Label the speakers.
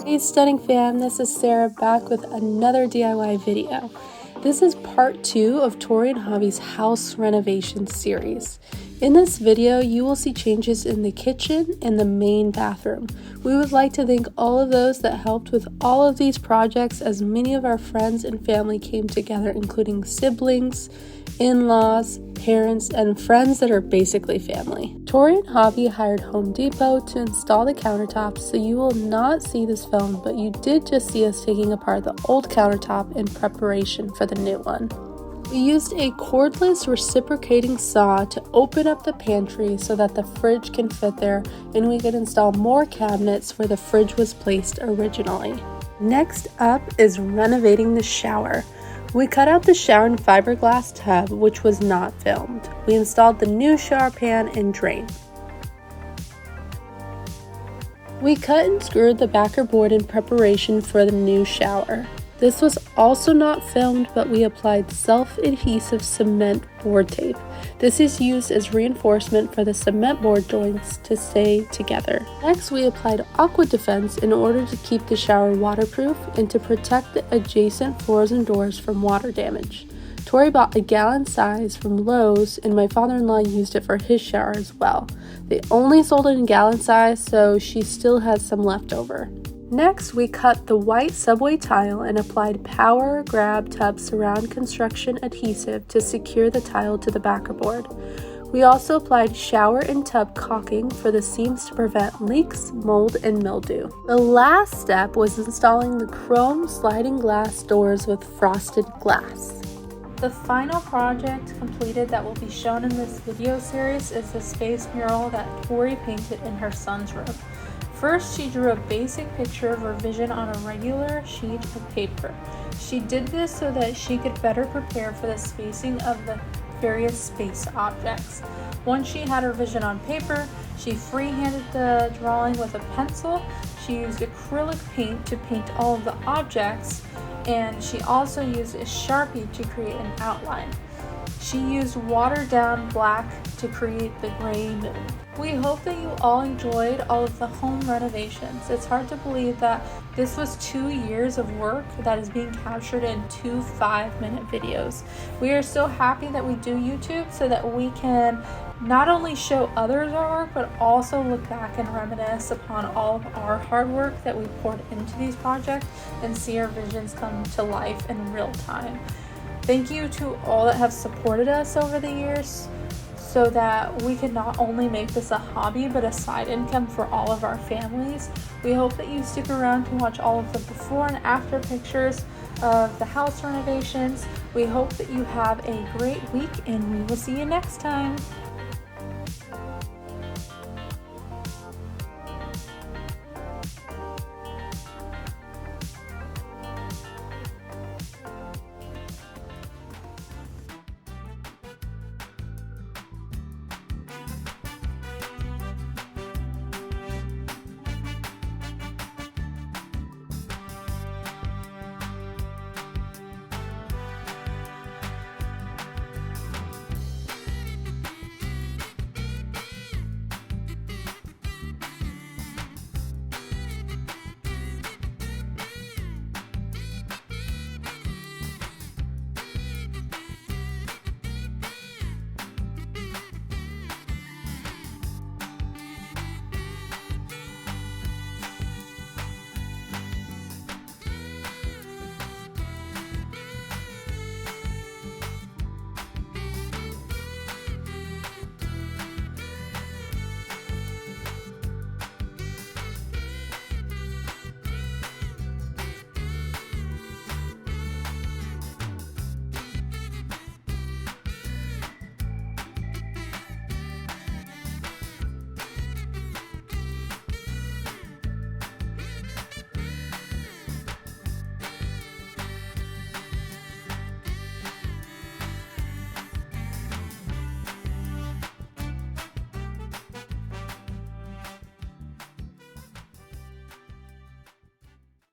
Speaker 1: Hey stunning fam, this is Sarah back with another DIY video. This is part 2 of Tori and Hobby's house renovation series. In this video, you will see changes in the kitchen and the main bathroom. We would like to thank all of those that helped with all of these projects, as many of our friends and family came together, including siblings, in-laws, parents, and friends that are basically family. Tori and Hobby hired Home Depot to install the countertops, so you will not see this filmed, but you did just see us taking apart the old countertop in preparation for the new one. We used a cordless reciprocating saw to open up the pantry so that the fridge can fit there, and we could install more cabinets where the fridge was placed originally. Next up is renovating the shower. We cut out the shower and fiberglass tub, which was not filmed. We installed the new shower pan and drain. We cut and screwed the backer board in preparation for the new shower. This was also not filmed, but we applied self-adhesive cement board tape. This is used as reinforcement for the cement board joints to stay together. Next, we applied aqua defense in order to keep the shower waterproof and to protect the adjacent floors and doors from water damage. Tori bought a gallon size from Lowe's, and my father-in-law used it for his shower as well. They only sold it in gallon size, so she still has some left over. Next, we cut the white subway tile and applied power grab tub surround construction adhesive to secure the tile to the backer board. We also applied shower and tub caulking for the seams to prevent leaks, mold, and mildew. The last step was installing the chrome sliding glass doors with frosted glass. The final project completed that will be shown in this video series is the space mural that Tori painted in her son's room. First, she drew a basic picture of her vision on a regular sheet of paper. She did this so that she could better prepare for the spacing of the various space objects. Once she had her vision on paper, she freehanded the drawing with a pencil. She used acrylic paint to paint all of the objects, and she also used a Sharpie to create an outline. She used watered down black to create the gray moon. We hope that you all enjoyed all of the home renovations. It's hard to believe that this was 2 years of work that is being captured in 2 5-minute videos. We are so happy that we do YouTube so that we can not only show others our work, but also look back and reminisce upon all of our hard work that we poured into these projects and see our visions come to life in real time. Thank you to all that have supported us over the years, so that we can not only make this a hobby but a side income for all of our families. We hope that you stick around to watch all of the before and after pictures of the house renovations. We hope that you have a great week, and we will see you next time.